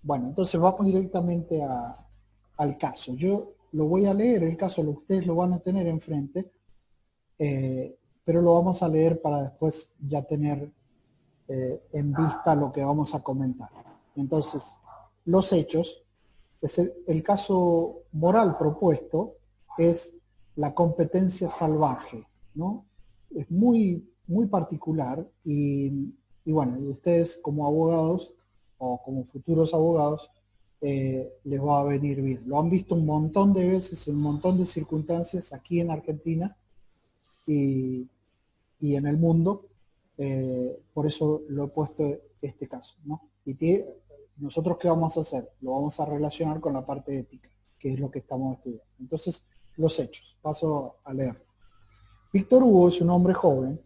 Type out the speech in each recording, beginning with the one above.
Bueno, entonces vamos directamente al caso. Yo lo voy a leer, el caso ustedes lo van a tener enfrente, pero lo vamos a leer para después ya tener en vista lo que vamos a comentar. Entonces, los hechos, es el caso moral propuesto es la competencia salvaje, ¿no? Es muy particular y bueno, ustedes como abogados o como futuros abogados les va a venir bien. Lo han visto un montón de veces, en un montón de circunstancias aquí en Argentina y, y en el mundo, por eso lo he puesto este caso, ¿no? Nosotros ¿qué vamos a hacer? Lo vamos a relacionar con la parte ética, que es lo que estamos estudiando. Entonces, los hechos, paso a leer. Víctor Hugo es un hombre joven,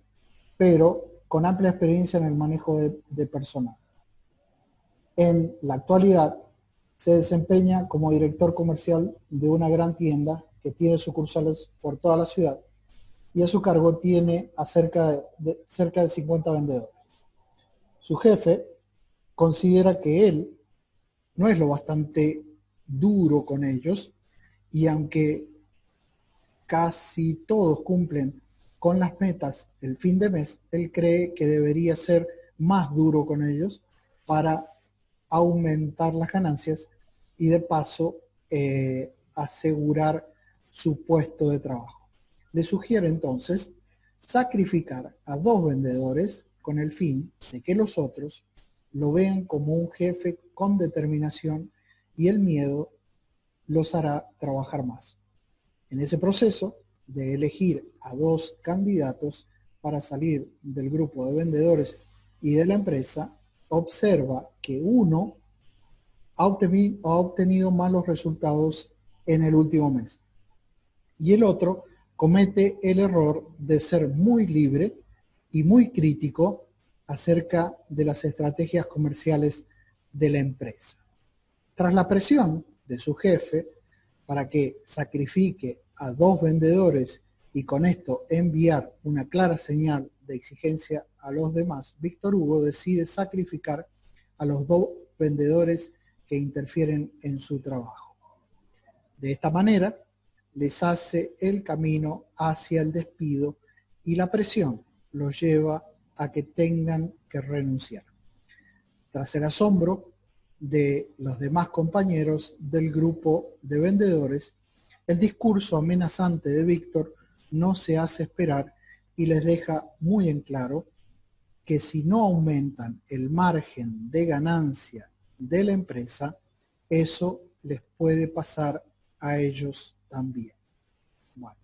pero con amplia experiencia en el manejo de personal. En la actualidad se desempeña como director comercial de una gran tienda que tiene sucursales por toda la ciudad y a su cargo tiene a cerca de 50 vendedores. Su jefe considera que él no es lo bastante duro con ellos y aunque casi todos cumplen con las metas el fin de mes, él cree que debería ser más duro con ellos para aumentar las ganancias y de paso asegurar su puesto de trabajo. Le sugiere entonces sacrificar a 2 vendedores con el fin de que los otros lo vean como un jefe con determinación y el miedo los hará trabajar más. En ese proceso de elegir a 2 candidatos para salir del grupo de vendedores y de la empresa, observa que uno ha obtenido malos resultados en el último mes y el otro comete el error de ser muy libre y muy crítico acerca de las estrategias comerciales de la empresa. Tras la presión de su jefe para que sacrifique a 2 vendedores y con esto enviar una clara señal de exigencia a los demás, Víctor Hugo decide sacrificar a los 2 vendedores que interfieren en su trabajo. De esta manera, les hace el camino hacia el despido y la presión los lleva a que tengan que renunciar. Tras el asombro de los demás compañeros del grupo de vendedores, el discurso amenazante de Víctor no se hace esperar y les deja muy en claro que si no aumentan el margen de ganancia de la empresa, eso les puede pasar a ellos también. Bueno,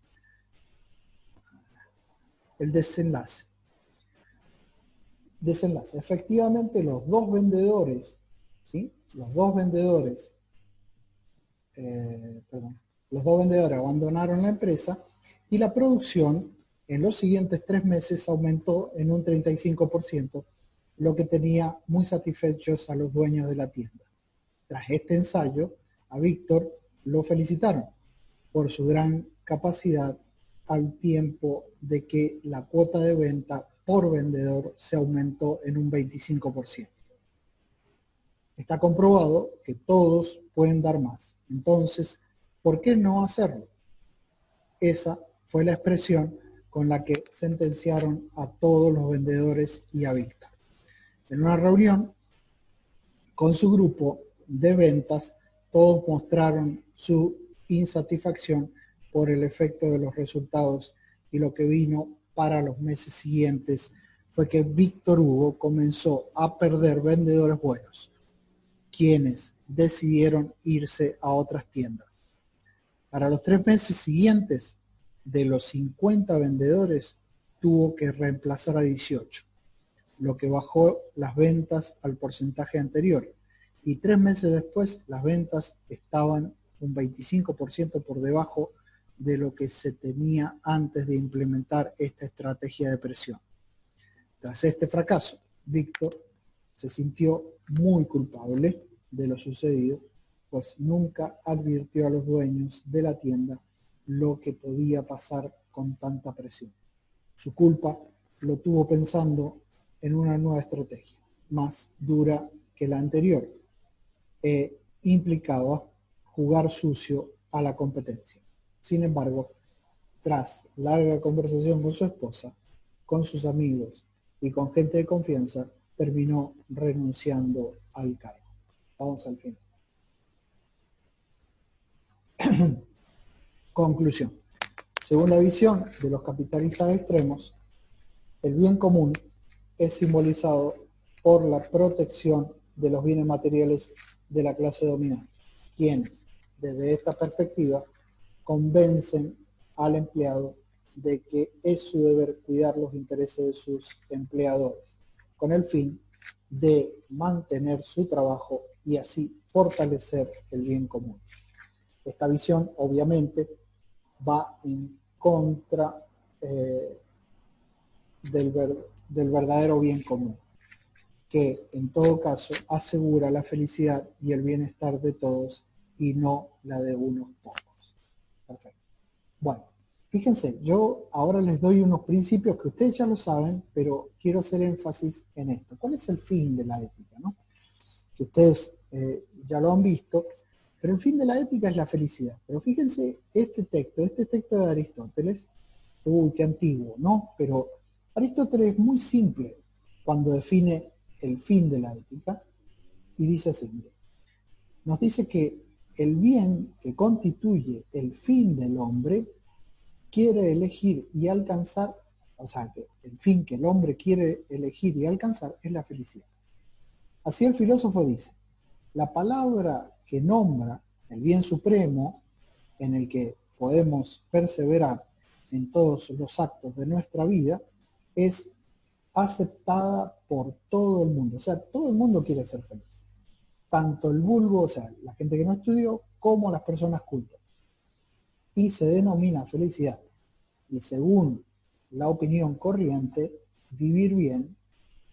el desenlace. Efectivamente, los 2 vendedores, ¿sí? Los dos vendedores abandonaron la empresa y la producción en los siguientes 3 meses aumentó en un 35%, lo que tenía muy satisfechos a los dueños de la tienda. Tras este ensayo, a Víctor lo felicitaron por su gran capacidad al tiempo de que la cuota de venta por vendedor se aumentó en un 25%. Está comprobado que todos pueden dar más. Entonces, ¿por qué no hacerlo? Esa fue la expresión con la que sentenciaron a todos los vendedores y a Víctor. En una reunión con su grupo de ventas, todos mostraron su insatisfacción por el efecto de los resultados y lo que vino para los meses siguientes fue que Víctor Hugo comenzó a perder vendedores buenos, quienes decidieron irse a otras tiendas. Para los 3 meses siguientes, de los 50 vendedores, tuvo que reemplazar a 18, lo que bajó las ventas al porcentaje anterior. Y 3 meses después, las ventas estaban un 25% por debajo de lo que se tenía antes de implementar esta estrategia de presión. Tras este fracaso, Víctor se sintió muy culpable de lo sucedido, pues nunca advirtió a los dueños de la tienda lo que podía pasar con tanta presión. Su culpa lo tuvo pensando en una nueva estrategia, más dura que la anterior, implicaba jugar sucio a la competencia. Sin embargo, tras larga conversación con su esposa, con sus amigos y con gente de confianza, terminó renunciando al cargo. Vamos al final. Conclusión. Según la visión de los capitalistas extremos, el bien común es simbolizado por la protección de los bienes materiales de la clase dominante, quienes, desde esta perspectiva, convencen al empleado de que es su deber cuidar los intereses de sus empleadores, con el fin de mantener su trabajo y así fortalecer el bien común. Esta visión, obviamente, va en contra del verdadero bien común, que en todo caso asegura la felicidad y el bienestar de todos y no la de unos pocos. Perfecto. Bueno, fíjense, yo ahora les doy unos principios que ustedes ya lo saben, pero quiero hacer énfasis en esto. ¿Cuál es el fin de la ética, no? Que ustedes ya lo han visto, pero el fin de la ética es la felicidad. Pero fíjense, este texto de Aristóteles, uy, qué antiguo, ¿no? Pero Aristóteles es muy simple cuando define el fin de la ética y dice así, mire, nos dice que el bien que constituye el fin del hombre quiere elegir y alcanzar, o sea, que el fin que el hombre quiere elegir y alcanzar es la felicidad. Así el filósofo dice, la palabra que nombra el bien supremo en el que podemos perseverar en todos los actos de nuestra vida es aceptada por todo el mundo. O sea, todo el mundo quiere ser feliz. Tanto el vulgo, o sea, la gente que no estudió, como las personas cultas. Y se denomina felicidad. Y según la opinión corriente, vivir bien,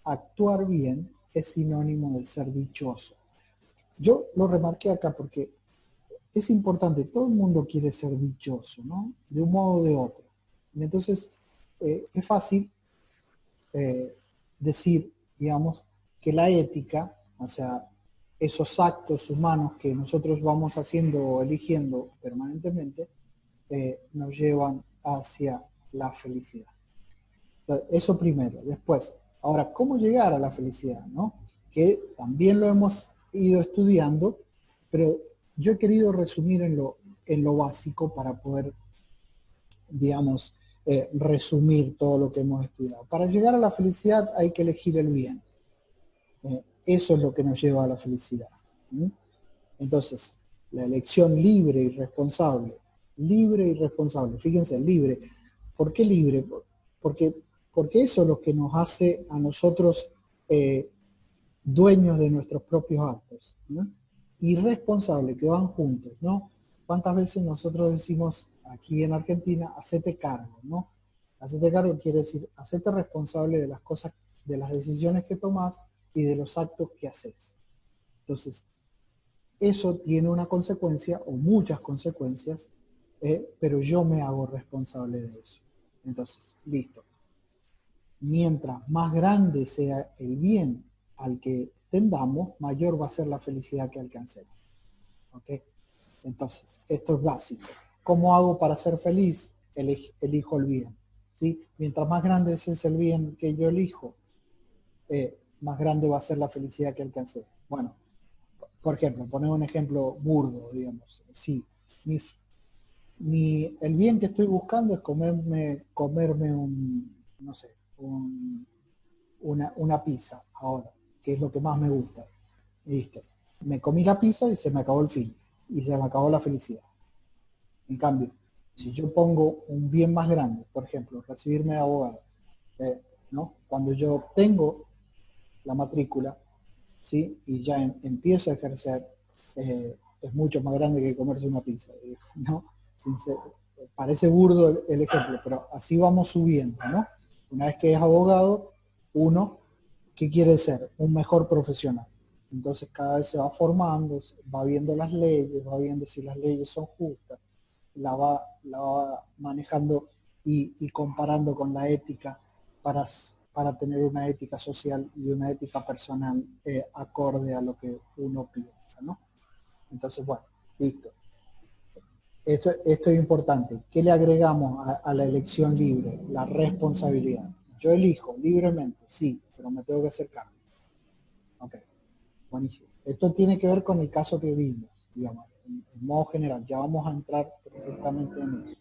actuar bien, es sinónimo de ser dichoso. Yo lo remarqué acá porque es importante, todo el mundo quiere ser dichoso, ¿no? De un modo o de otro. Y entonces, es fácil decir, digamos, que la ética, o sea, esos actos humanos que nosotros vamos haciendo o eligiendo permanentemente, nos llevan hacia la felicidad. Entonces, eso primero. Después, ahora, ¿cómo llegar a la felicidad, no? Que también lo hemos ido estudiando, pero yo he querido resumir en lo básico para poder, digamos, resumir todo lo que hemos estudiado. Para llegar a la felicidad hay que elegir el bien. Eso es lo que nos lleva a la felicidad. Entonces, la elección libre y responsable. Libre y responsable. Fíjense, libre. ¿Por qué libre? Porque eso es lo que nos hace a nosotros dueños de nuestros propios actos, ¿no? Y responsable, que van juntos, ¿no? ¿Cuántas veces nosotros decimos aquí en Argentina, hacete cargo, ¿no? Hacete cargo quiere decir, hacete responsable de las cosas, de las decisiones que tomás y de los actos que haces. Entonces, eso tiene una consecuencia o muchas consecuencias, pero yo me hago responsable de eso. Entonces, listo. Mientras más grande sea el bien al que tendamos, mayor va a ser la felicidad que alcancemos. ¿Ok? Entonces, esto es básico. ¿Cómo hago para ser feliz? Elijo el bien. ¿Sí? Mientras más grande es el bien que yo elijo, más grande va a ser la felicidad que alcancé. Bueno, por ejemplo, poner un ejemplo burdo, digamos. Sí, el bien que estoy buscando es comerme no sé, una pizza ahora, que es lo que más me gusta. Listo. Me comí la pizza y se me acabó el fin. Y se me acabó la felicidad. En cambio, si yo pongo un bien más grande, por ejemplo, recibirme de abogado, ¿no? Cuando yo obtengo la matrícula, ¿sí? Y ya empiezo a ejercer, es mucho más grande que comerse una pizza, ¿no? Parece burdo el ejemplo, pero así vamos subiendo, ¿no? Una vez que es abogado, uno, ¿qué quiere ser? Un mejor profesional. Entonces cada vez se va formando, va viendo las leyes, va viendo si las leyes son justas, la va manejando y comparando con la ética para tener una ética social y una ética personal acorde a lo que uno piensa, ¿no? Entonces, bueno, listo. Esto es importante. ¿Qué le agregamos a la elección libre? La responsabilidad. Yo elijo libremente, sí, pero me tengo que hacer cargo. Ok, buenísimo. Esto tiene que ver con el caso que vimos, digamos, en modo general. Ya vamos a entrar perfectamente en eso.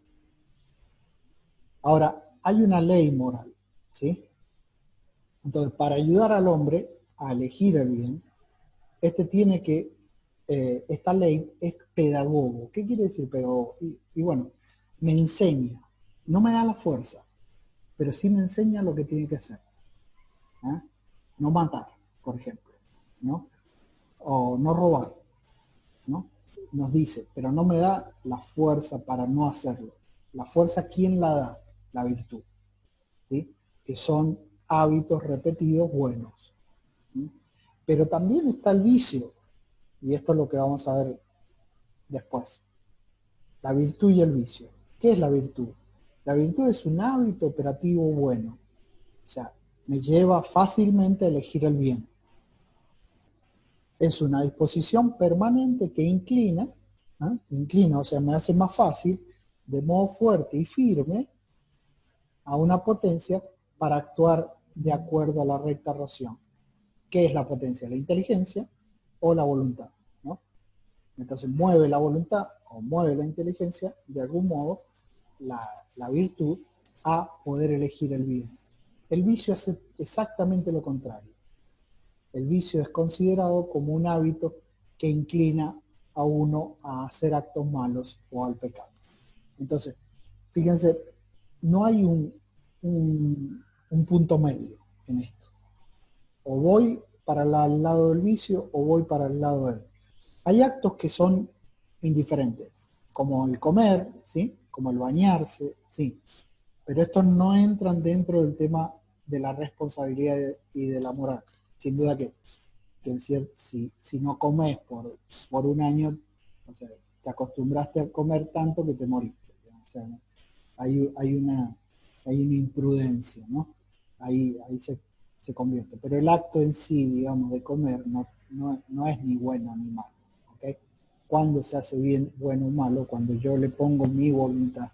Ahora, hay una ley moral, ¿sí? Entonces, para ayudar al hombre a elegir el bien, esta ley es pedagogo. ¿Qué quiere decir pedagogo? Y bueno, me enseña, no me da la fuerza, pero sí me enseña lo que tiene que hacer. ¿Eh? No matar, por ejemplo, ¿no? O no robar, ¿no? Nos dice, pero no me da la fuerza para no hacerlo. La fuerza, ¿quién la da? La virtud, ¿sí? Que son hábitos repetidos buenos. ¿Sí? Pero también está el vicio, y esto es lo que vamos a ver después. La virtud y el vicio. ¿Qué es la virtud? La virtud es un hábito operativo bueno. O sea, me lleva fácilmente a elegir el bien. Es una disposición permanente que inclina, o sea, me hace más fácil, de modo fuerte y firme, a una potencia para actuar de acuerdo a la recta razón. ¿Qué es la potencia? La inteligencia o la voluntad, ¿no? Entonces mueve la voluntad o mueve la inteligencia, de algún modo, la virtud, a poder elegir el bien. El vicio hace exactamente lo contrario. El vicio es considerado como un hábito que inclina a uno a hacer actos malos o al pecado. Entonces, fíjense, no hay un punto medio en esto. O voy para el lado del vicio o voy para el lado del... Hay actos que son indiferentes, como el comer, ¿sí? Como el bañarse, ¿sí? Pero estos no entran dentro del tema de la responsabilidad y de la moral. Sin duda que si no comes por un año, o sea, te acostumbraste a comer tanto que te moriste. O sea, hay una imprudencia, ¿no? Ahí se convierte. Pero el acto en sí, digamos, de comer no es ni bueno ni malo. ¿Okay? Cuando se hace bien, bueno o malo, cuando yo le pongo mi voluntad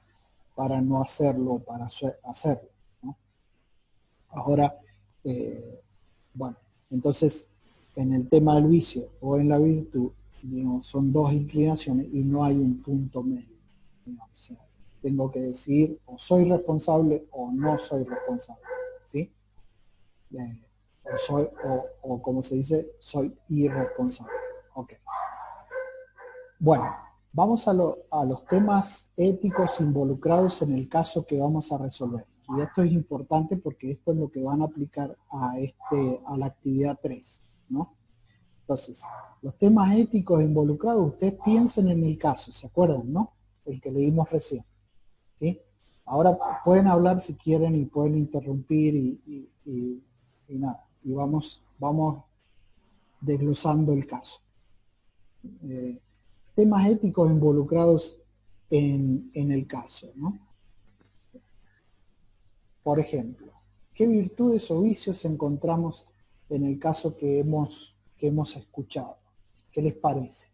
para no hacerlo, para hacerlo, ¿no? Ahora, bueno, entonces, en el tema del vicio o en la virtud, digamos, son dos inclinaciones y no hay un punto medio. Digamos, o sea, tengo que decir o soy responsable o no soy responsable, ¿sí? O como se dice, soy irresponsable. Ok. Bueno, vamos a los temas éticos involucrados en el caso que vamos a resolver. Y esto es importante porque esto es lo que van a aplicar a la actividad 3, ¿no? Entonces, los temas éticos involucrados, ustedes piensen en el caso, ¿se acuerdan, no? El que leímos recién, ¿sí? Ahora pueden hablar si quieren y pueden interrumpir y nada. Y vamos desglosando el caso. Temas éticos involucrados en el caso, ¿no? Por ejemplo, ¿qué virtudes o vicios encontramos en el caso que hemos escuchado? ¿Qué les parece?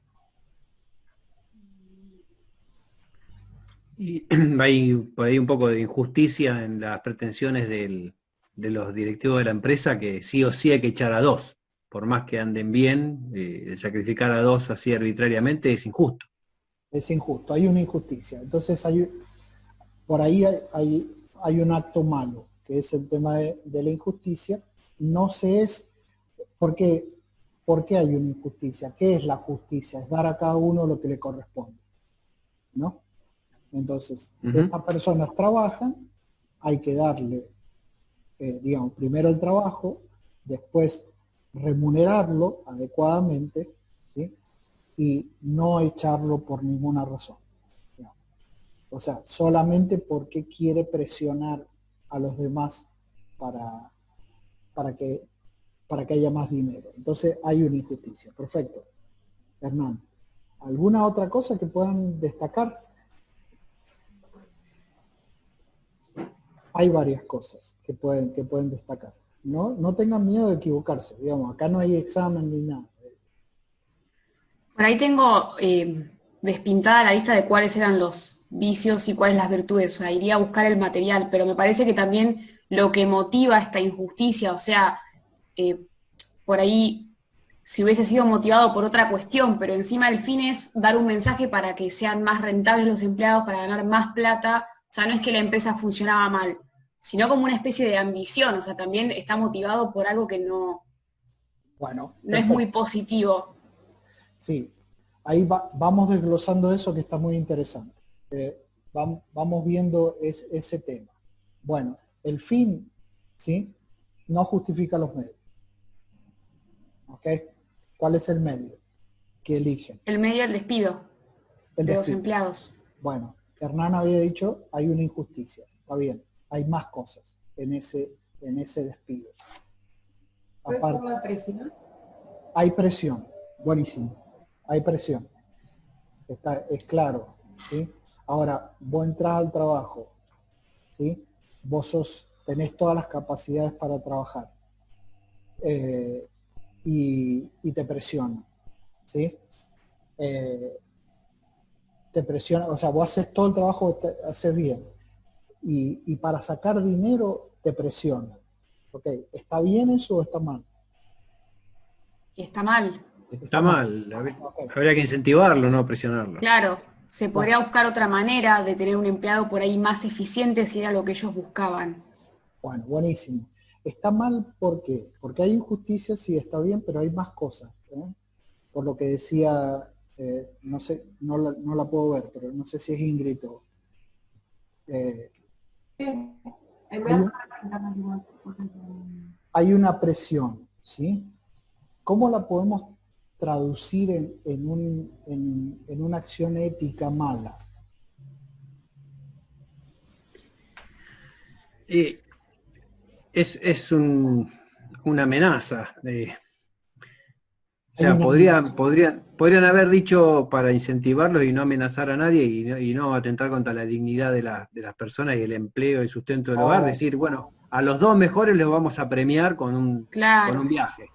Y hay por ahí un poco de injusticia en las pretensiones de los directivos de la empresa, que sí o sí hay que echar a dos. Por más que anden bien, sacrificar a dos así arbitrariamente es injusto. Es injusto, hay una injusticia. Entonces por ahí hay un acto malo, que es el tema de la injusticia. No se es, porque, ¿por qué hay una injusticia? ¿Qué es la justicia? Es dar a cada uno lo que le corresponde, ¿no? Entonces, Ujú. estas personas trabajan, hay que darle, digamos, primero el trabajo, después remunerarlo adecuadamente, ¿sí? Y no echarlo por ninguna razón. Digamos. O sea, solamente porque quiere presionar a los demás para, para que, para que haya más dinero. Entonces hay una injusticia. Perfecto. Hernán, ¿alguna otra cosa que puedan destacar? Hay varias cosas que pueden destacar. No tengan miedo de equivocarse, digamos, acá no hay examen ni nada. Por ahí tengo despintada la lista de cuáles eran los vicios y cuáles las virtudes, o sea, iría a buscar el material, pero me parece que también lo que motiva esta injusticia, o sea, eh, por ahí si hubiese sido motivado por otra cuestión, pero encima el fin es dar un mensaje para que sean más rentables los empleados, para ganar más plata, o sea, no es que la empresa funcionaba mal, sino como una especie de ambición, o sea, también está motivado por algo que Bueno, no es muy perfecto. positivo. Sí, ahí vamos desglosando eso que está muy interesante. Vamos viendo ese tema. Bueno, el fin, ¿sí? No justifica los medios. ¿Ok? ¿Cuál es el medio que eligen? El medio del despido El de los despido. empleados. Bueno, Hernán había dicho, hay una injusticia. Está bien, hay más cosas en ese despido. Aparte, ¿La presión? hay presión. Buenísimo. Hay presión. Es claro, ¿sí? Ahora, vos entras al trabajo, ¿sí? Tenés todas las capacidades para trabajar y te presiona, ¿sí? Eh, Te presiona, o sea, vos haces todo el trabajo, haces bien, y para sacar dinero te presiona. ¿Ok? ¿Está bien eso o está mal? Y está mal. Está Está mal. mal, Ok. habría que incentivarlo, no presionarlo. Claro, se Bueno, podría buscar otra manera de tener un empleado por ahí más eficiente si era lo que ellos buscaban. bueno, buenísimo. Está mal, ¿por qué? Porque hay injusticia, sí, está bien, pero hay más cosas, ¿eh? Por lo que decía, no sé, no la puedo ver, pero no sé si es Ingrid o... eh, hay, hay una presión, ¿sí? ¿Cómo la podemos traducir en una acción ética mala? Y es una amenaza. O Hay sea, una... podrían haber dicho para incentivarlos y no amenazar a nadie y no atentar contra la dignidad de las personas y el empleo y sustento del hogar, Oh, decir, bueno, a los dos mejores los vamos a premiar con Claro. un viaje.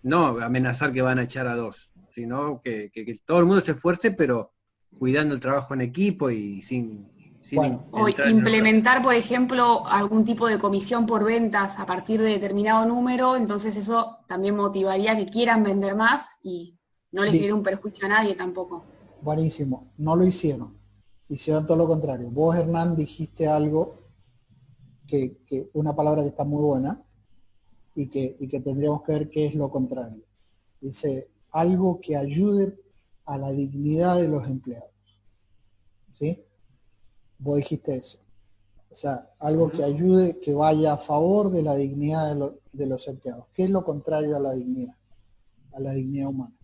No amenazar que van a echar a dos, sino que todo el mundo se esfuerce, pero cuidando el trabajo en equipo y sin bueno, O entrar en otras. implementar, por ejemplo, algún tipo de comisión por ventas a partir de determinado número, entonces eso también motivaría que quieran vender más y no les genere un perjuicio a nadie tampoco. buenísimo. No lo hicieron. Hicieron todo lo contrario. Vos, Hernán, dijiste algo una palabra que está muy buena y que tendríamos que ver qué es lo contrario. Dice, algo que ayude a la dignidad de los empleados. ¿Sí? Vos dijiste eso. O sea, algo que ayude, que vaya a favor de la dignidad de los empleados. ¿Qué es lo contrario a la dignidad? A la dignidad humana.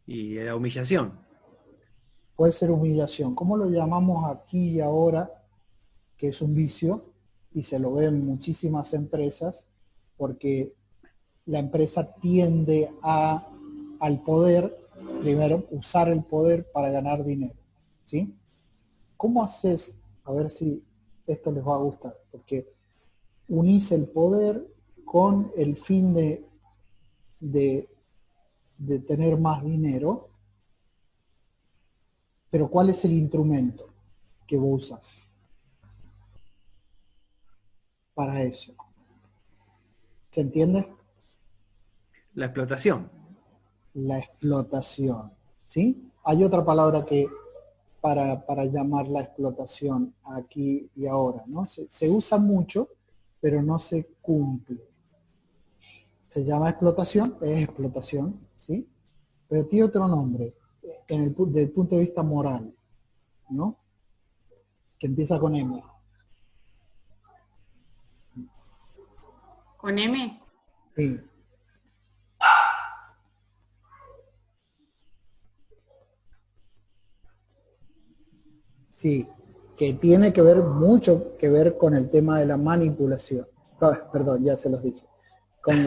Y la humillación. Puede ser humillación. ¿Cómo lo llamamos aquí y ahora? Que es un vicio y se lo ven muchísimas empresas porque la empresa tiende al poder, primero, usar el poder para ganar dinero. ¿Sí? ¿Cómo haces? A ver si esto les va a gustar, porque unís el poder con el fin de, de tener más dinero, pero ¿cuál es el instrumento que vos usas para eso? ¿Se entiende? La explotación. La explotación. ¿Sí? Hay otra palabra que para llamar la explotación aquí y ahora, ¿no? Se usa mucho, pero no se cumple. Se llama explotación, es explotación, ¿sí? Pero tiene otro nombre, desde el punto de vista moral, ¿no? Que empieza con M. ¿Con M? Sí. Sí, que tiene que ver mucho que ver con el tema de la manipulación. Perdón, ya se los dije. Con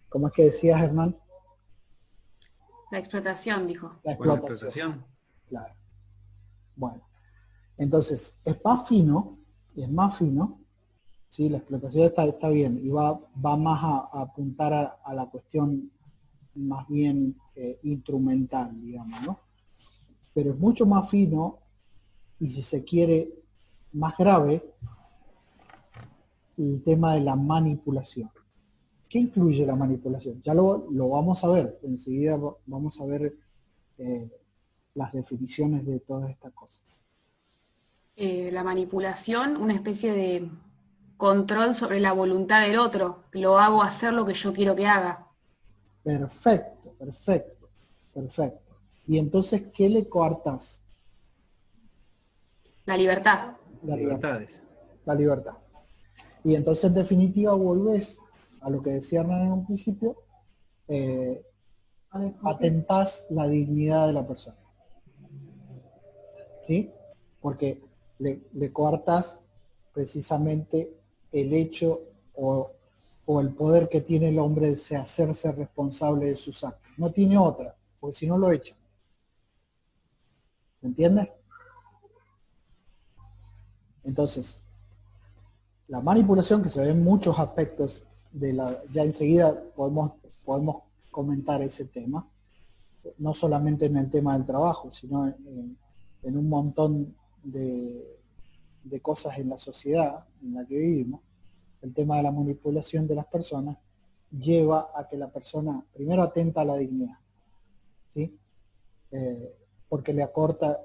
¿cómo es que decías, Germán? La explotación, dijo. La Con la explotación, explotación. claro. Bueno, entonces, es más fino, ¿sí? La explotación está bien y va más a apuntar a la cuestión más bien instrumental, digamos, ¿no? Pero es mucho más fino y, si se quiere, más grave el tema de la manipulación. ¿Qué incluye la manipulación? Ya lo vamos a ver, enseguida vamos a ver las definiciones de todas estas cosas. La manipulación, una especie de control sobre la voluntad del otro. Lo hago hacer lo que yo quiero que haga. Perfecto, perfecto, perfecto. Y entonces, ¿qué le coartas? La libertad. La libertad. Libertades. La libertad. Y entonces, en definitiva, volvés a lo que decía Hernán en un principio, atentás la dignidad de la persona. ¿Sí? Porque le coartas precisamente el hecho o el poder que tiene el hombre de hacerse responsable de sus actos. No tiene otra, porque si no lo echa. ¿Me entiendes? Entonces, la manipulación, que se ve en muchos aspectos ya enseguida podemos comentar ese tema, no solamente en el tema del trabajo, sino en un montón de cosas en la sociedad en la que vivimos. El tema de la manipulación de las personas lleva a que la persona primero atenta a la dignidad, ¿sí? Porque le acorta,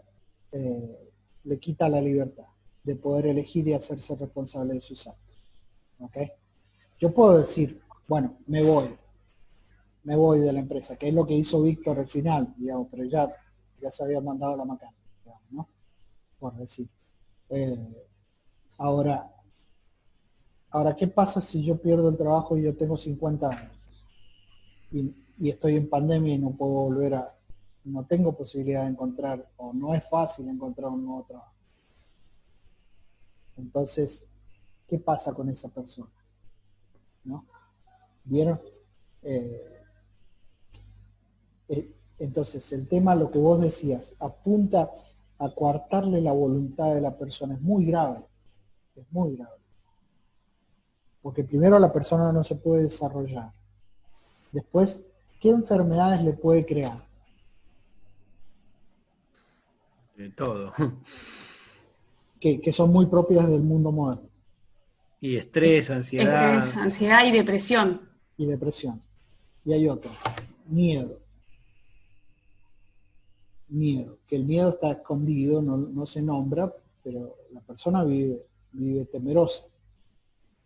le quita la libertad de poder elegir y hacerse responsable de sus actos. ¿Okay? Yo puedo decir, bueno, me voy de la empresa, que es lo que hizo Víctor al final, digamos, pero ya se había mandado la macana, digamos, ¿no? Por decir. Ahora, ¿qué pasa si yo pierdo el trabajo y yo tengo 50 años? Y estoy en pandemia y no puedo no tengo posibilidad de encontrar, o no es fácil encontrar un nuevo trabajo. Entonces, ¿qué pasa con esa persona? ¿No? ¿Vieron? Entonces, el tema, lo que vos decías, apunta a coartarle la voluntad de la persona. Es muy grave. Es muy grave. Porque primero la persona no se puede desarrollar. Después, ¿qué enfermedades le puede crear? Todo. Que son muy propias del mundo moderno. Y estrés, ansiedad. Estrés, ansiedad y depresión. Y depresión. Y hay otro. Miedo. Miedo. Que el miedo está escondido, no se nombra, pero la persona vive temerosa.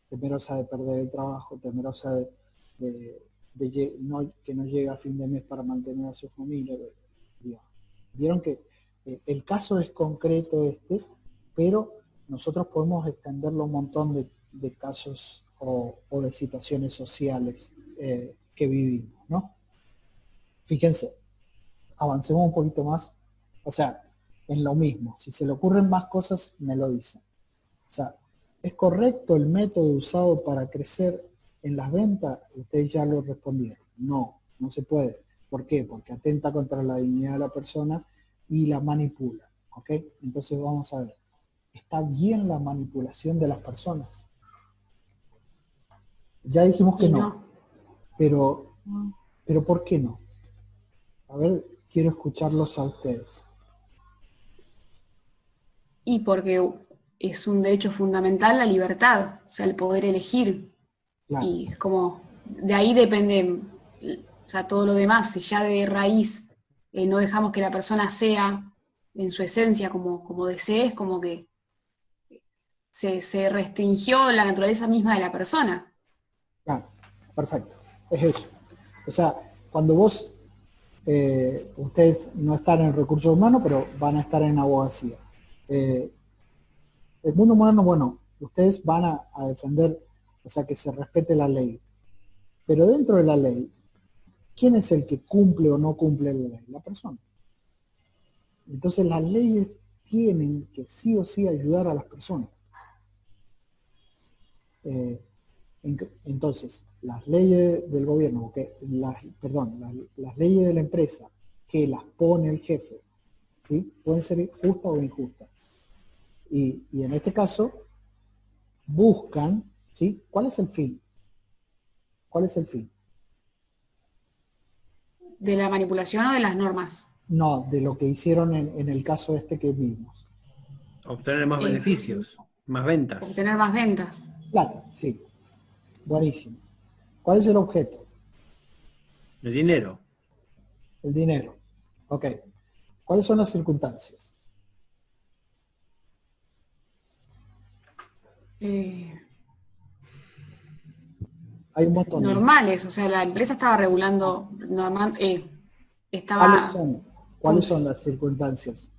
Temerosa de perder el trabajo, temerosa que no llegue a fin de mes para mantener a su familia. Vieron que el caso es concreto pero nosotros podemos extenderlo a un montón de casos o de situaciones sociales que vivimos, ¿no? Fíjense, avancemos un poquito más, o sea, en lo mismo. Si se le ocurren más cosas, me lo dicen. O sea, ¿es correcto el método usado para crecer en las ventas? Ustedes ya lo respondieron. No se puede. ¿Por qué? Porque atenta contra la dignidad de la persona y la manipula. ¿Ok? Entonces vamos a ver. ¿Está bien la manipulación de las personas? Ya dijimos que no. Pero ¿por qué no? A ver, quiero escucharlos a ustedes. Y porque es un derecho fundamental la libertad, o sea, el poder elegir. Claro. Y es como, de ahí depende, o sea, todo lo demás. Si ya de raíz no dejamos que la persona sea en su esencia como desee, es como que se restringió la naturaleza misma de la persona. Claro, perfecto. Es eso. O sea, cuando vos, ustedes no están en recursos humanos, pero van a estar en abogacía. El mundo moderno, bueno, ustedes van a defender, o sea, que se respete la ley. Pero dentro de la ley, ¿quién es el que cumple o no cumple la ley? La persona. Entonces las leyes tienen que sí o sí ayudar a las personas. Entonces, las leyes del gobierno, las leyes de la empresa que las pone el jefe, ¿sí? Pueden ser justas o injustas. Y en este caso, buscan ¿sí? ¿Cuál es el fin? ¿Cuál es el fin? ¿De la manipulación o de las normas? No, de lo que hicieron en el caso este que vimos. Obtener más Eh, beneficios, más ventas. Obtener más ventas. Plata, sí. Buenísimo. ¿Cuál es el objeto? El dinero. El dinero. Ok. ¿Cuáles son las circunstancias? Eh, Hay un montón de... Normales, o sea, la empresa estaba regulando, normal, ¿Cuáles estaba... son? ¿Cuáles son las circunstancias?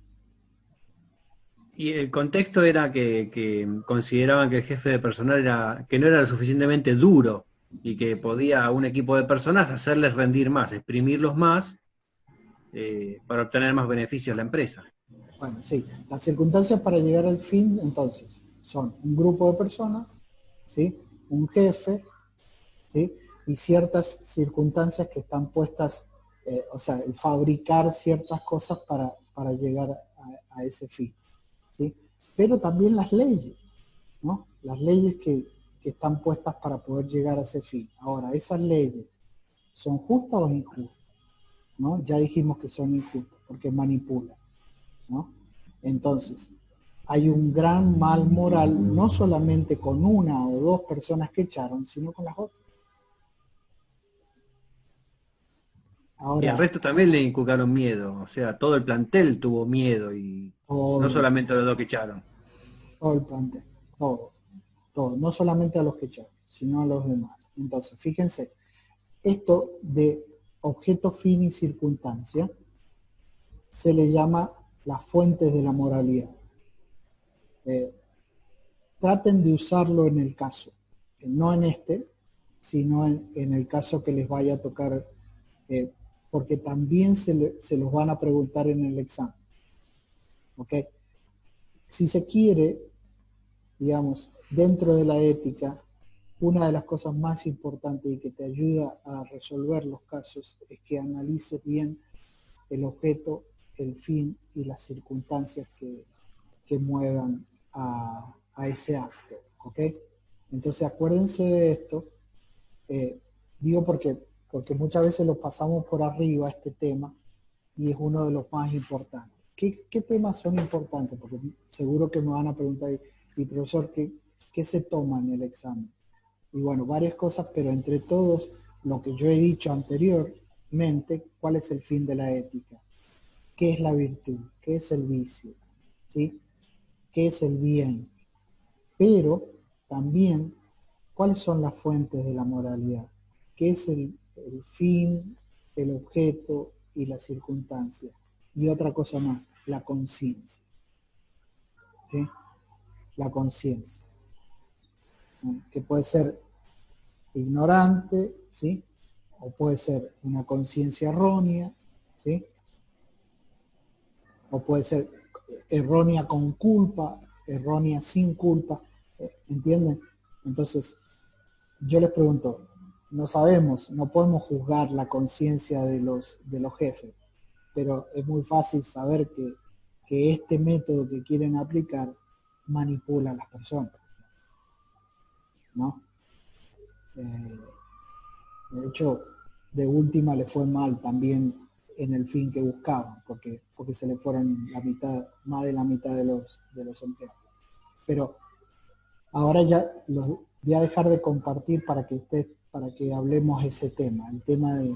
Y el contexto era que consideraban que el jefe de personal que no era lo suficientemente duro y que podía a un equipo de personas hacerles rendir más, exprimirlos más para obtener más beneficios a la empresa. Bueno, sí. Las circunstancias para llegar al fin, entonces, son un grupo de personas, ¿sí? Un jefe, ¿sí? Y ciertas circunstancias que están puestas, o sea, el fabricar ciertas cosas para llegar a ese fin, ¿sí? Pero también las leyes, ¿no? Las leyes que están puestas para poder llegar a ese fin. Ahora, esas leyes, ¿son justas o injustas? ¿No? Ya dijimos que son injustas porque manipulan, ¿no? Entonces, hay un gran mal moral, no solamente con una o dos personas que echaron, sino con las otras. Y al Ahora, resto también le inculcaron miedo, o sea, todo el plantel tuvo miedo y no todo, solamente los dos que echaron. todo el plantel, todo, no solamente a los que echaron, sino a los demás. Entonces, fíjense, esto de objeto, fin y circunstancia se le llama las fuentes de la moralidad. Traten de usarlo en el caso, no en este, sino en el caso que les vaya a tocar, porque también se los van a preguntar en el examen. ¿Ok? Si se quiere, digamos, dentro de la ética, una de las cosas más importantes y que te ayuda a resolver los casos es que analices bien el objeto, el fin y las circunstancias que muevan a ese acto, ¿ok? Entonces acuérdense de esto, digo porque muchas veces lo pasamos por arriba este tema y es uno de los más importantes. ¿Qué temas son importantes? Porque seguro que me van a preguntar, y profesor, ¿qué se toma en el examen? Y bueno, varias cosas, pero entre todos, lo que yo he dicho anteriormente, ¿cuál es el fin de la ética? ¿Qué es la virtud? ¿Qué es el vicio? ¿Sí? ¿Qué es el bien? Pero también, ¿cuáles son las fuentes de la moralidad? ¿Qué es el fin, el objeto y la circunstancia? Y otra cosa más, la conciencia. ¿Sí? La conciencia, ¿no? Que puede ser ignorante, ¿sí? O puede ser una conciencia errónea, ¿sí? O puede ser errónea con culpa, errónea sin culpa, ¿entienden? Entonces, yo les pregunto, no sabemos, no podemos juzgar la conciencia de los jefes, pero es muy fácil saber que este método que quieren aplicar manipula a las personas, ¿no? De hecho, de última le fue mal también en el fin que buscaban, porque se le fueron la mitad, más de la mitad de los empleados. Pero ahora ya los voy a dejar de compartir para que hablemos ese tema, el tema de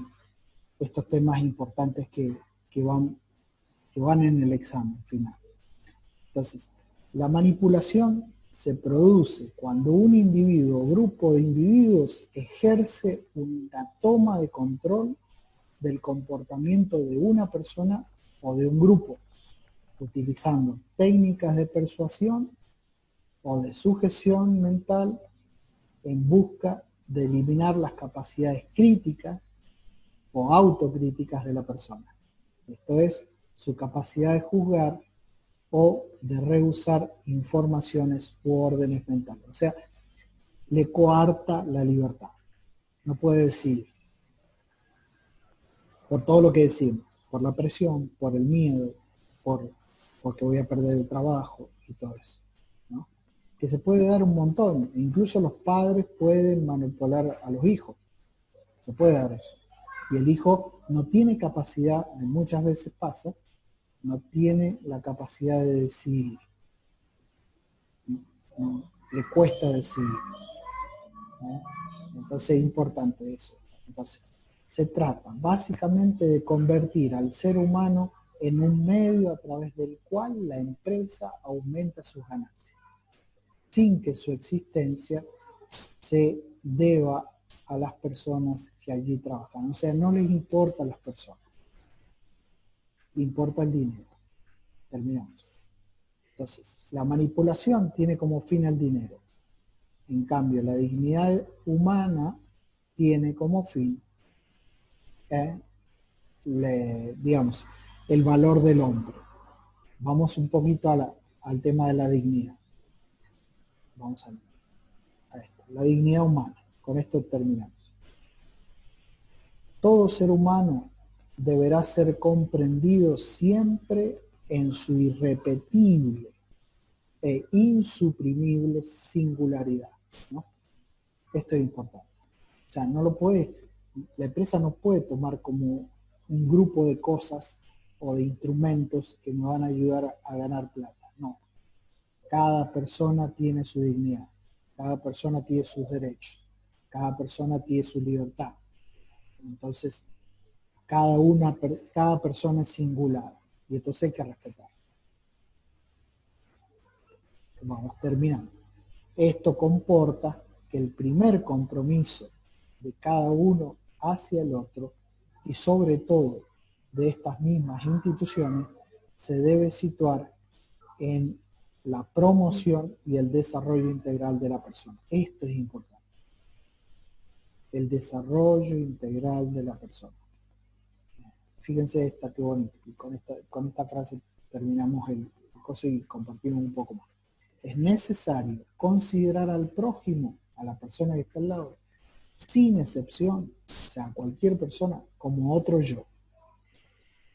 estos temas importantes que van en el examen final. Entonces, la manipulación se produce cuando un individuo o grupo de individuos ejerce una toma de control del comportamiento de una persona o de un grupo, utilizando técnicas de persuasión o de sujeción mental en busca de eliminar las capacidades críticas o autocríticas de la persona. Esto es, su capacidad de juzgar o de rehusar informaciones u órdenes mentales. O sea, le coarta la libertad. No puede decidir. Por todo lo que decimos, por la presión, por el miedo, porque voy a perder el trabajo y todo eso, ¿no? que se puede dar un montón. Incluso los padres pueden manipular a los hijos. Se puede dar eso. Y el hijo no tiene capacidad, muchas veces pasa, no tiene la capacidad de decidir. No, le cuesta decidir. ¿No? Entonces es importante eso. Entonces, se trata básicamente de convertir al ser humano en un medio a través del cual la empresa aumenta sus ganancias, sin que su existencia se deba a las personas que allí trabajan. O sea, no les importa a las personas, le importa el dinero. Terminamos. Entonces, la manipulación tiene como fin el dinero. En cambio, la dignidad humana tiene como fin, digamos, el valor del hombre. Vamos un poquito al tema de la dignidad. Vamos a esto. La dignidad humana. Con esto terminamos. Todo ser humano deberá ser comprendido siempre en su irrepetible e insuprimible singularidad, ¿no? Esto es importante. O sea, la empresa no puede tomar como un grupo de cosas o de instrumentos que me van a ayudar a ganar plata. No. Cada persona tiene su dignidad, cada persona tiene sus derechos, cada persona tiene su libertad. Entonces, cada persona es singular y entonces hay que respetar. Vamos terminando. Esto comporta que el primer compromiso de cada uno hacia el otro y sobre todo de estas mismas instituciones se debe situar en la promoción y el desarrollo integral de la persona. Esto es importante. El desarrollo integral de la persona. Fíjense esta, qué bonito. Y con esta frase terminamos el curso y compartimos un poco más. Es necesario considerar al prójimo, a la persona que está al lado, sin excepción, o sea, cualquier persona, como otro yo,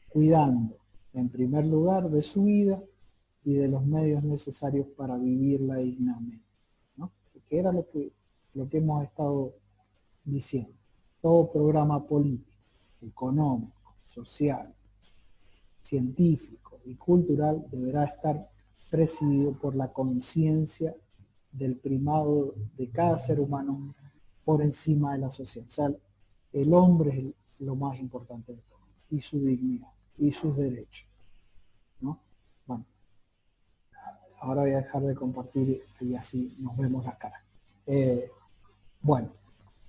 cuidando en primer lugar de su vida y de los medios necesarios para vivirla dignamente, ¿no? Que era lo que hemos estado diciendo. Todo programa político, económico, social, científico y cultural deberá estar presidido por la conciencia del primado de cada ser humano por encima de la sociedad. O sea, el hombre es lo más importante de todo, y su dignidad, y sus derechos, ¿no? Bueno, ahora voy a dejar de compartir y así nos vemos la cara. Bueno,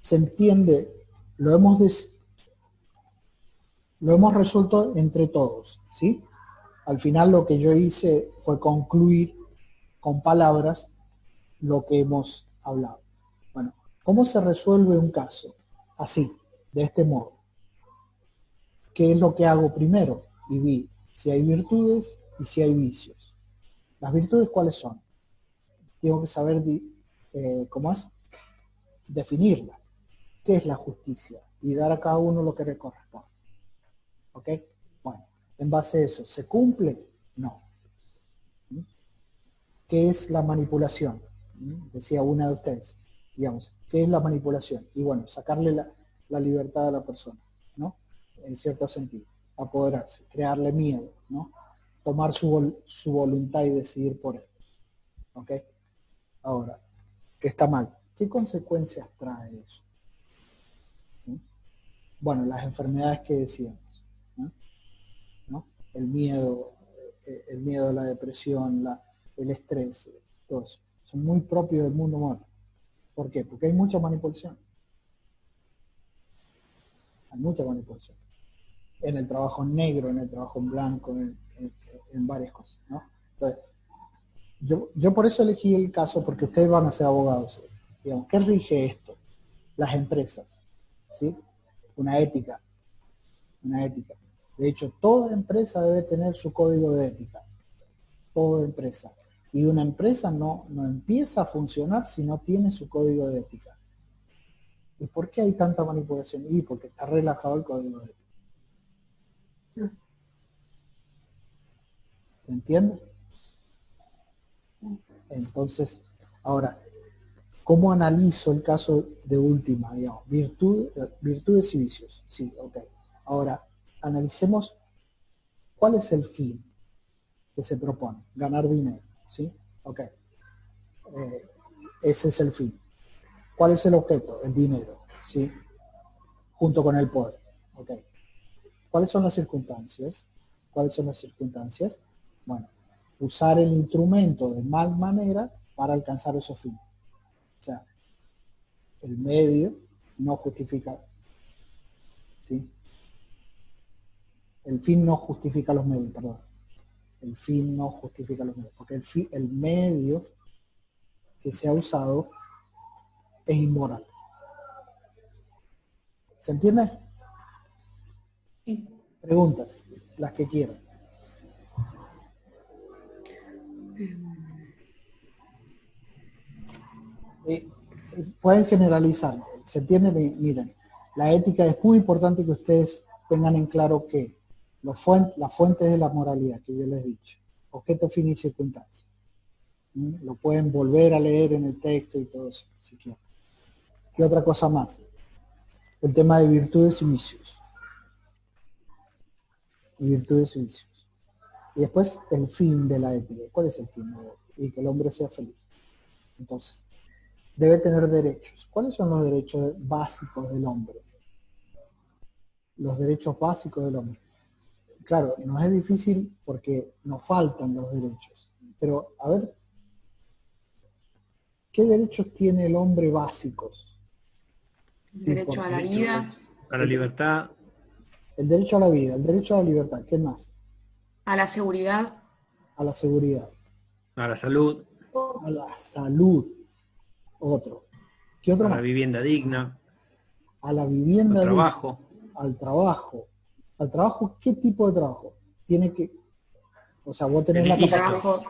se entiende, lo hemos resuelto entre todos, ¿sí? Al final lo que yo hice fue concluir con palabras lo que hemos hablado. Bueno, ¿cómo se resuelve un caso? Así, de este modo. ¿Qué es lo que hago primero? Y vi si hay virtudes y si hay vicios. ¿Las virtudes cuáles son? Tengo que saber, ¿cómo es? Definirlas. ¿Qué es la justicia? Y dar a cada uno lo que le corresponde. ¿Ok? Bueno, en base a eso, ¿se cumple? No. ¿Qué es la manipulación? Decía una de ustedes, digamos, ¿qué es la manipulación? Y bueno, sacarle la libertad a la persona, ¿no? En cierto sentido, apoderarse, crearle miedo, ¿no? Tomar su voluntad y decidir por él. ¿Ok? Ahora, está mal. ¿Qué consecuencias trae eso? Bueno, las enfermedades que decíamos, ¿no? El miedo, la depresión, el estrés, todo eso. Son muy propios del mundo moderno. ¿Por qué? Porque hay mucha manipulación. Hay mucha manipulación. En el trabajo en negro, en el trabajo en blanco, en varias cosas, ¿no? Entonces, yo por eso elegí el caso, porque ustedes van a ser abogados. Digamos, ¿qué rige esto? Las empresas, ¿sí? Una ética. Una ética. De hecho, toda empresa debe tener su código de ética. Toda empresa. Y una empresa no empieza a funcionar si no tiene su código de ética. ¿Y por qué hay tanta manipulación? Y porque está relajado el código de ética. ¿Se entiende? Entonces, Ahora, ¿cómo analizo el caso de última, digamos? Virtudes y vicios. Sí, ok. Ahora, analicemos cuál es el fin que se propone. Ganar dinero, ¿sí? Ok. Ese es el fin. ¿Cuál es el objeto? El dinero, ¿sí? Junto con el poder. Ok. ¿Cuáles son las circunstancias? ¿Cuáles son las circunstancias? Bueno, usar el instrumento de mal manera para alcanzar esos fines. O sea, el medio no justifica, ¿sí? El fin no justifica los medios, perdón. El fin no justifica los medios, porque el medio que se ha usado es inmoral. ¿Se entiende? Sí. Preguntas, las que quieran. Pueden generalizar, ¿se entiende? Miren, la ética es muy importante que ustedes tengan en claro que las fuentes de la moralidad que yo les he dicho, objeto, fin y circunstancia. Lo pueden volver a leer en el texto y todo eso, si quieren. ¿Qué otra cosa más? El tema de virtudes y vicios. Virtudes y vicios. Y después el fin de la ética. ¿Cuál es el fin? Y que el hombre sea feliz. Entonces, debe tener derechos. ¿Cuáles son los derechos básicos del hombre? Los derechos básicos del hombre. Claro, nos es difícil porque nos faltan los derechos. Pero, a ver, ¿qué derechos tiene el hombre básicos? Derecho a la vida, A la libertad, El derecho a la vida, el derecho a la libertad. ¿Qué más? a la seguridad, A la seguridad. a la salud, A la salud. Otro. ¿Qué otro a la más? vivienda digna, A la al vivienda digna. trabajo. Al trabajo. ¿Al trabajo qué tipo de trabajo? Tiene que, o sea, vos tenés la Feliz. capacidad. trabajo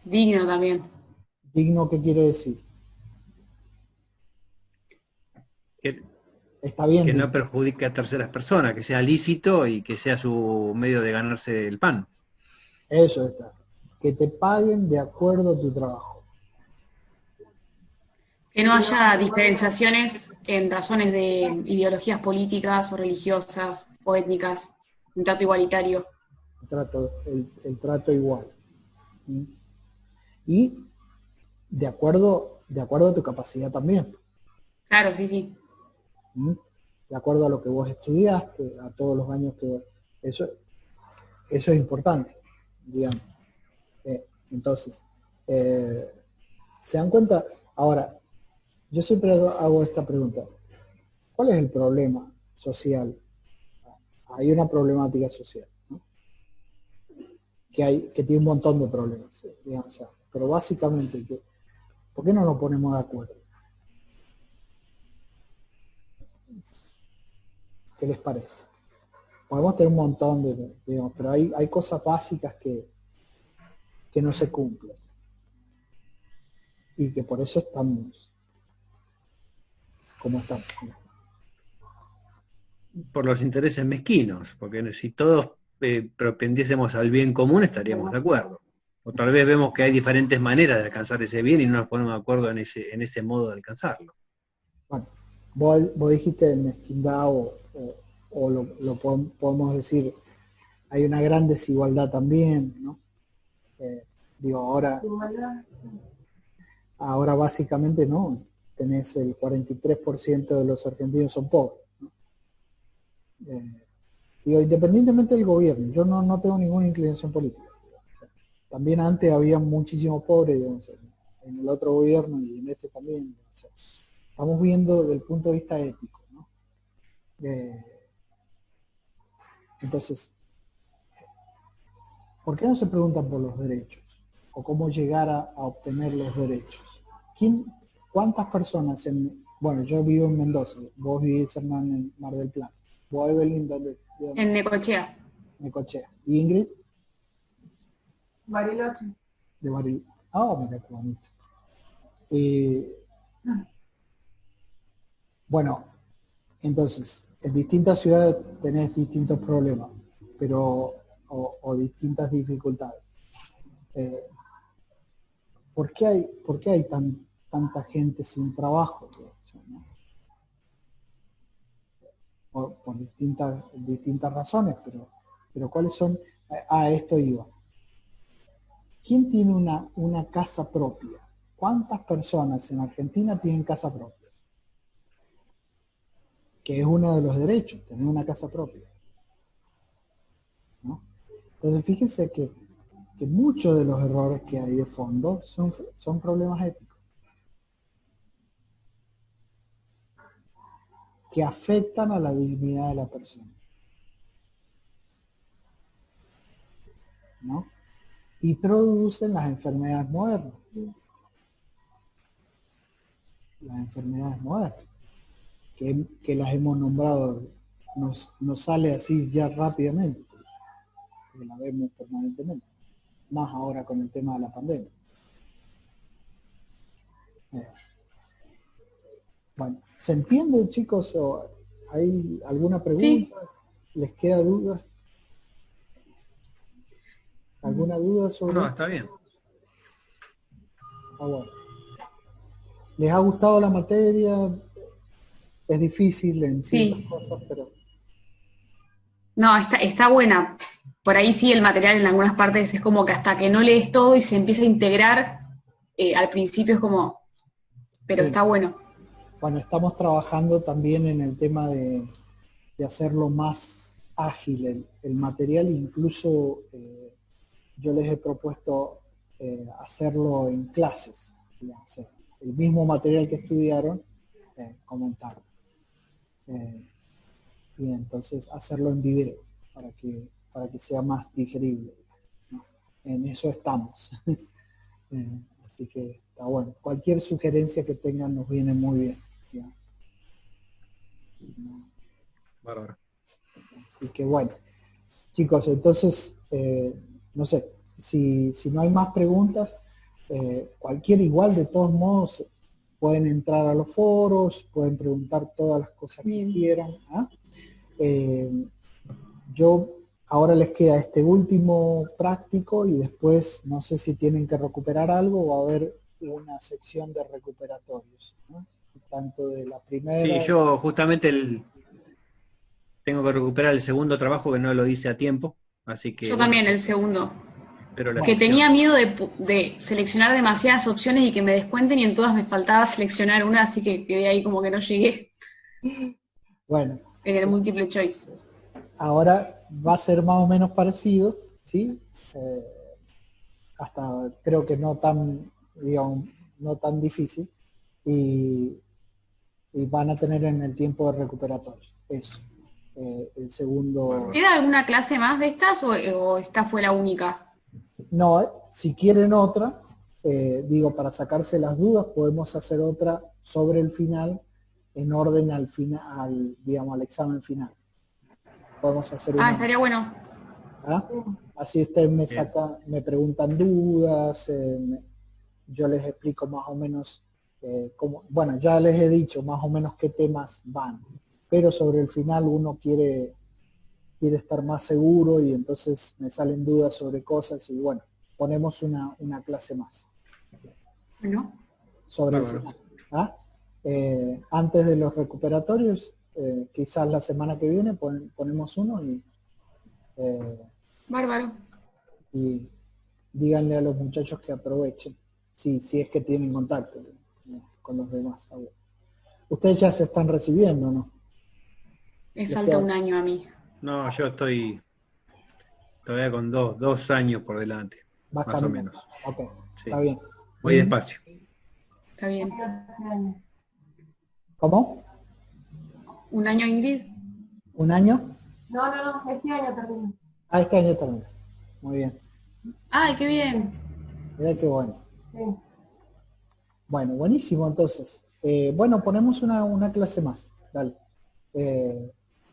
digno también. Digno, ¿qué quiere decir? Que, Está bien que no digno. perjudique a terceras personas, que sea lícito y que sea su medio de ganarse el pan. Eso está. Que te paguen de acuerdo a tu trabajo. Que no haya diferenciaciones en razones de ideologías políticas o religiosas o étnicas, un trato igualitario. El trato igual. ¿Mm? Y de acuerdo a tu capacidad también. Claro, sí, sí. ¿Mm? De acuerdo a lo que vos estudiaste, a todos los años que eso es importante, digamos. Entonces, ¿se dan cuenta? Ahora, yo siempre hago esta pregunta. ¿Cuál es el problema social? Hay una problemática social, ¿no? que tiene un montón de problemas, digamos, o sea, pero básicamente, ¿por qué no nos ponemos de acuerdo? ¿Qué les parece? Podemos tener un montón digamos, pero hay cosas básicas que no se cumplen y que por eso estamos como estamos. Por los intereses mezquinos, porque si todos propendiésemos al bien común estaríamos de acuerdo. O tal vez vemos que hay diferentes maneras de alcanzar ese bien y no nos ponemos de acuerdo en ese modo de alcanzarlo. Bueno, vos dijiste mezquindad o podemos decir, hay una gran desigualdad también, ¿no? Digo, ahora básicamente no, tenés el 43% de los argentinos son pobres, ¿no? Digo, independientemente del gobierno, yo no tengo ninguna inclinación política. También antes había muchísimos pobres, digamos, en el otro gobierno y en este también. O sea, estamos viendo desde el punto de vista ético, ¿no? Entonces, ¿por qué no se preguntan por los derechos? ¿O cómo llegar a obtener los derechos? ¿Cuántas personas bueno, yo vivo en Mendoza, vos vivís, Hernán, en Mar del Plata, vos, Evelyn, ¿de dónde En sos? Necochea. Necochea. ¿Y Ingrid? Bariloche. De Bariloche. Ah, mira qué bonito. Bueno, entonces, en distintas ciudades tenés distintos problemas, pero o distintas dificultades. por qué hay tanta gente sin trabajo? ¿No? Por distintas razones, pero ¿cuáles son? A esto iba. ¿Quién tiene una casa propia? ¿Cuántas personas en Argentina tienen casa propia? Que es uno de los derechos, tener una casa propia, ¿no? Entonces fíjense que muchos de los errores que hay de fondo son problemas éticos, que afectan a la dignidad de la persona, ¿no? Y producen las enfermedades modernas. Las enfermedades modernas, que las hemos nombrado, nos sale así ya rápidamente, porque la vemos permanentemente, más ahora con el tema de la pandemia. Bueno, ¿se entiende, chicos? ¿O hay alguna pregunta? Sí. ¿Les queda duda? ¿Alguna duda sobre No, esto? está bien. Ah, bueno. ¿Les ha gustado la materia? Es difícil en ciertas Sí. cosas, pero... No, está buena. Por ahí sí el material en algunas partes es como que hasta que no lees todo y se empieza a integrar, al principio es como, pero Sí. está bueno. Bueno, estamos trabajando también en el tema de hacerlo más ágil el material, incluso yo les he propuesto hacerlo en clases, digamos, el mismo material que estudiaron, comentarlo. Y entonces hacerlo en video para que sea más digerible, ¿no? En eso estamos. Así que está bueno. Cualquier sugerencia que tengan nos viene muy bien, ¿ya? Bárbaro. Así que bueno, chicos, entonces, no sé, si no hay más preguntas, cualquier igual, de todos modos, pueden entrar a los foros, pueden preguntar todas las cosas que Bien. quieran. Yo ahora les queda este último práctico y después no sé si tienen que recuperar algo o va a haber una sección de recuperatorios, ¿no? Tanto de la primera... Sí, yo justamente tengo que recuperar el segundo trabajo que no lo hice a tiempo, así que Yo bueno, también el segundo. espero la Que Bueno, tenía sección. miedo de seleccionar demasiadas opciones y que me descuenten y en todas me faltaba seleccionar una, así que quedé ahí como que no llegué bueno, en el múltiple choice. ahora va a ser más o menos parecido, ¿sí? Eh, hasta creo que no tan, digamos, no tan difícil, y, y van a tener en el tiempo de recuperatorio. Eso, el segundo. Bárbaro. ¿Queda alguna clase más de estas o esta fue la única? No, si quieren otra, digo, para sacarse las dudas, podemos hacer otra sobre el final, en orden al final, digamos, al examen final. Podemos hacer Ah, una. estaría bueno. ¿Ah? Así ustedes Bien. me preguntan dudas, yo les explico más o menos cómo, bueno, ya les he dicho más o menos qué temas van, pero sobre el final uno quiere estar más seguro y entonces me salen dudas sobre cosas y bueno, ponemos una clase más Bueno, sobre el Bárbaro. final. ¿Ah? Antes de los recuperatorios, quizás la semana que viene ponemos uno eh, bárbaro. y díganle a los muchachos que aprovechen, si es que tienen contacto, ¿no? Con los demás. Ustedes ya se están recibiendo, ¿no? Me Les falta queda, un año a mí. No, yo estoy todavía con dos años por delante, vas más o caminando. menos. Ok, Sí, está bien. voy despacio. Está bien. ¿Cómo? ¿Un año, Ingrid? ¿Un año? No, este año termino. Ah, este año también. Muy bien. Ay, qué bien. Mira qué bueno. Sí. Bueno, buenísimo entonces. Bueno, ponemos una clase más. Dale.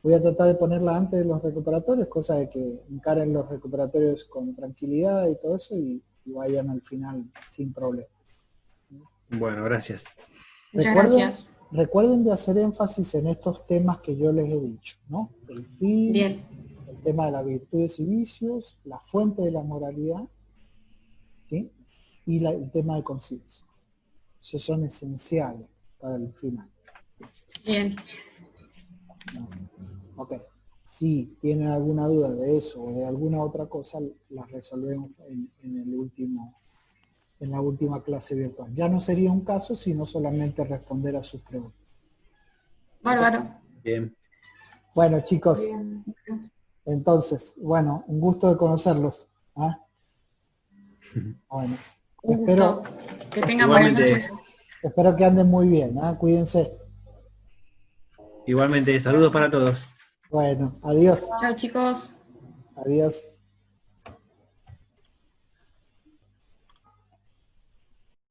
Voy a tratar de ponerla antes de los recuperatorios, cosa de que encaren los recuperatorios con tranquilidad y todo eso y vayan al final sin problema. Bueno, gracias. Muchas Recuerden, gracias. recuerden de hacer énfasis en estos temas que yo les he dicho, ¿no? El fin, Bien. el tema de las virtudes y vicios, la fuente de la moralidad, ¿sí? y el tema de conciencia. Esos son esenciales para el final. Bien. Ok. Si tienen alguna duda de eso o de alguna otra cosa, las resolvemos en la última clase virtual. Ya no sería un caso, sino solamente responder a sus preguntas. Bárbaro. Bien. Bueno, chicos, Bien. entonces, bueno, un gusto de conocerlos. ¿Ah? Bueno, Un espero, gusto. Que tengan buenas Igualmente, noches. espero que anden muy bien. ¿Ah? Cuídense. igualmente, saludos para todos. Bueno, adiós. Chao, chicos. Adiós.